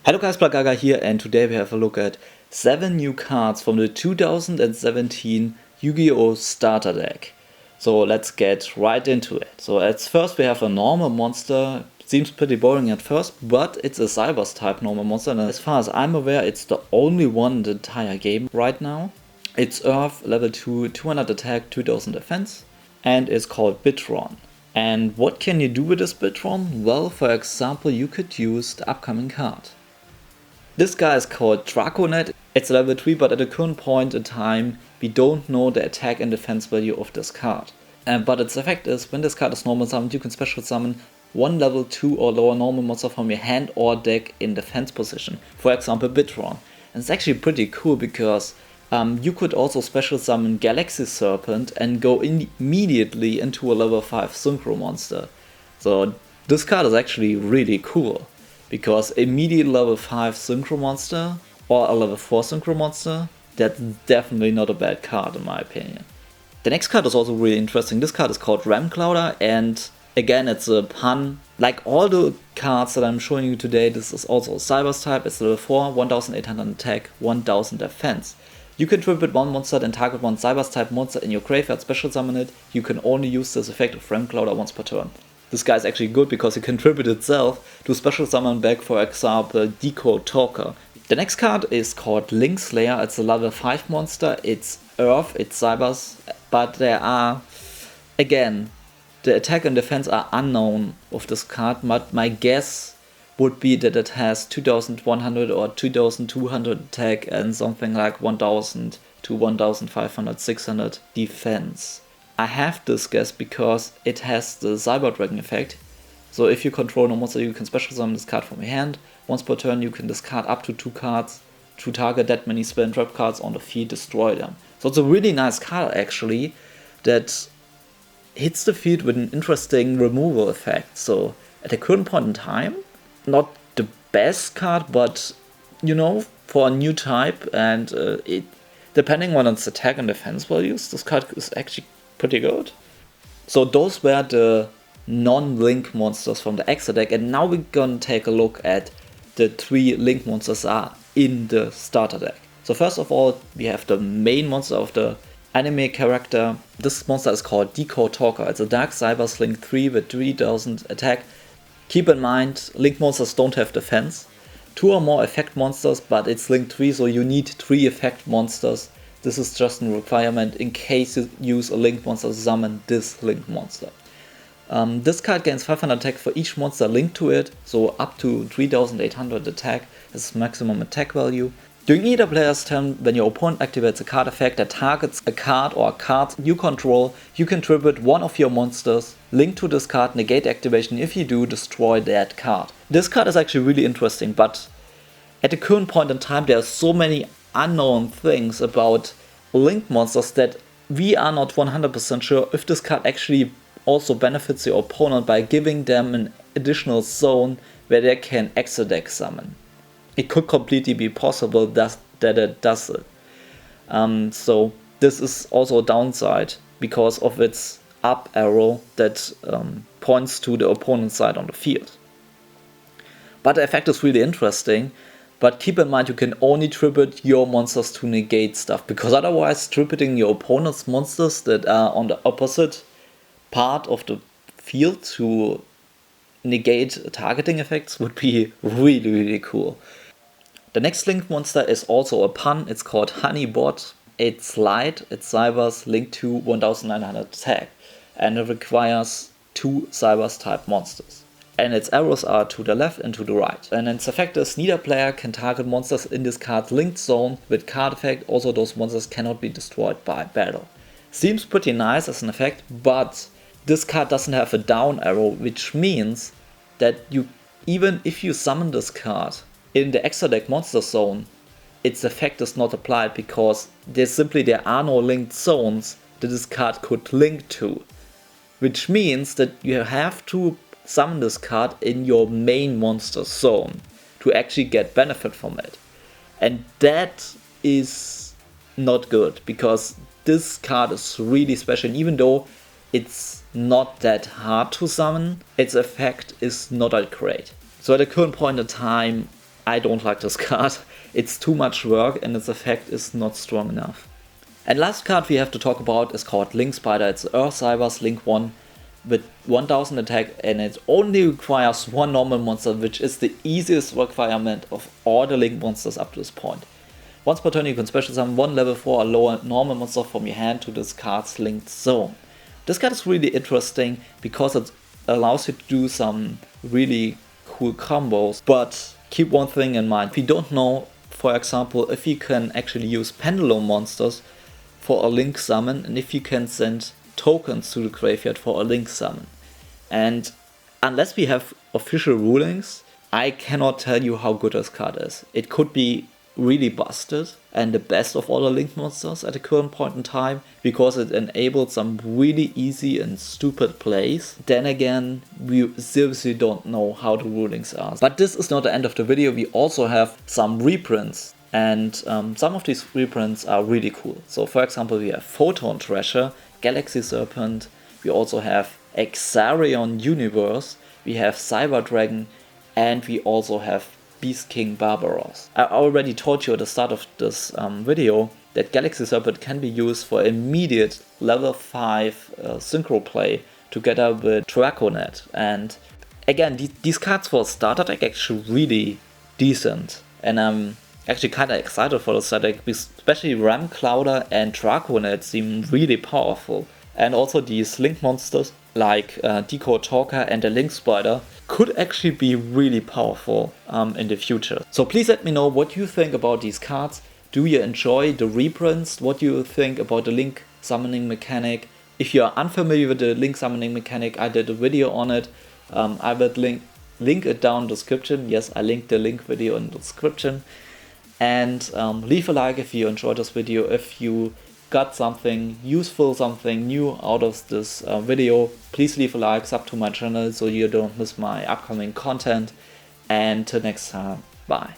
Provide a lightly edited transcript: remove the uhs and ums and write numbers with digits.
Hello guys, Gaga here, and today we have a look at 7 new cards from the 2017 Yu-Gi-Oh! Starter deck. So let's get right into it. So at first we have a normal monster. Seems pretty boring at first, but it's a Cybers type normal monster, and as far as I'm aware it's the only one in the entire game right now. It's Earth, level 2, 200 attack, 2000 defense, and it's called Bitron. And what can you do with this Bitron? Well, for example, you could use the upcoming card. This guy is called Aquanet. It's level 3, but at the current point in time, we don't know the attack and defense value of this card. But its effect is, when this card is normal summoned, you can special summon one level 2 or lower normal monster from your hand or deck in defense position. For example, Bitron. And it's actually pretty cool because you could also special summon Galaxy Serpent and go immediately into a level 5 synchro monster. So this card is actually really cool, because immediate level 5 synchro monster or a level 4 synchro monster, that's definitely not a bad card in my opinion. The next card is also really interesting. This card is called Clara, and again it's a pun. Like all the cards that I'm showing you today, this is also a Cybers type. It's level 4, 1800 attack, 1000 defense. You can tribute one monster and target one Cybers type monster in your graveyard, special summon it. You can only use this effect of Clara once per turn. This guy is actually good because he can tribute itself to special summon back, for example, Decode Talker. The next card is called Linkslayer. It's a level 5 monster. It's Earth, it's Cybers, but there are, again, the attack and defense are unknown of this card, but my guess would be that it has 2100 or 2200 attack and something like 1000 to 1500, 600 defense. I have this guess because it has the Cyber Dragon effect. So if you control no monster, you can special summon this card from your hand. Once per turn you can discard up to 2 cards to target that many spell and trap cards on the field, destroy them. So it's a really nice card actually that hits the field with an interesting removal effect. So at the current point in time, not the best card, but you know, for a new type, and it, depending on its attack and defense values, this card is actually pretty good. So those were the non-link monsters from the X deck, and now we're gonna take a look at the 3 link monsters are in the starter deck. So first of all, we have the main monster of the anime character. This monster is called Decode Talker. It's a Dark Cybers Link 3 with 3000 attack. Keep in mind, link monsters don't have defense. 2 or more effect monsters, but it's Link 3, so you need 3 effect monsters. This is just a requirement in case you use a link monster to summon this link monster. This card gains 500 attack for each monster linked to it, so up to 3800 attack is maximum attack value. During either player's turn, when your opponent activates a card effect that targets a card or cards you control, you can tribute one of your monsters, link to this card, negate activation. If you do, destroy that card. This card is actually really interesting, but at the current point in time there are so many unknown things about link monsters that we are not 100% sure if this card actually also benefits your opponent by giving them an additional zone where they can extra deck summon. It could completely be possible that it does it. So this is also a downside because of its up arrow that points to the opponent's side on the field. But the effect is really interesting. But keep in mind, you can only tribute your monsters to negate stuff, because otherwise tributing your opponent's monsters that are on the opposite part of the field to negate targeting effects would be really cool. The next link monster is also a pun. It's called Honeybot. It's light, it's Cybers, link to 1900 attack, and it requires 2 Cybers type monsters. And its arrows are to the left and to the right. And its effect is, neither player can target monsters in this card's linked zone with card effect. Also those monsters cannot be destroyed by battle. Seems pretty nice as an effect, but this card doesn't have a down arrow, which means that you, even if you summon this card in the extra deck monster zone, its effect is not applied because there are no linked zones that this card could link to. Which means that you have to summon this card in your main monster zone to actually get benefit from it. And that is not good, because this card is really special, and even though it's not that hard to summon, its effect is not that great. So at the current point in time, I don't like this card. It's too much work and its effect is not strong enough. And last card we have to talk about is called Link Spider. It's Earth Cyber's Link 1 with 1000 attack, and it only requires one normal monster, which is the easiest requirement of all the Link monsters up to this point. Once per turn you can special summon one level 4 or lower normal monster from your hand to this card's linked zone. This card is really interesting because it allows you to do some really cool combos, but keep one thing in mind. We don't know, for example, if you can actually use pendulum monsters for a link summon and if you can send tokens to the graveyard for a link summon. And unless we have official rulings, I cannot tell you how good this card is. It could be really busted and the best of all the link monsters at the current point in time because it enabled some really easy and stupid plays. Then again, we seriously don't know how the rulings are. But this is not the end of the video. We also have some reprints, and some of these reprints are really cool. So for example, we have Photon Treasure, Galaxy Serpent, we also have Exarion Universe, we have Cyber Dragon, and we also have Beast King Barbaros. I already told you at the start of this video that Galaxy Serpent can be used for immediate level 5 synchro play together with Aquanet. And again, these cards for starter deck are actually really decent, and I'm actually kind of excited for the set deck, especially Ram Clara and Aquanet seem really powerful. And also these link monsters like Decode Talker and the Link Spider could actually be really powerful in the future. So please let me know what you think about these cards. Do you enjoy the reprints? What do you think about the link summoning mechanic? If you are unfamiliar with the link summoning mechanic, I did a video on it. I will link it down in the description. Yes, I linked the link video in the description. And leave a like if you enjoyed this video. If you got something useful, something new out of this video, please leave a like, sub to my channel so you don't miss my upcoming content. And till next time, bye.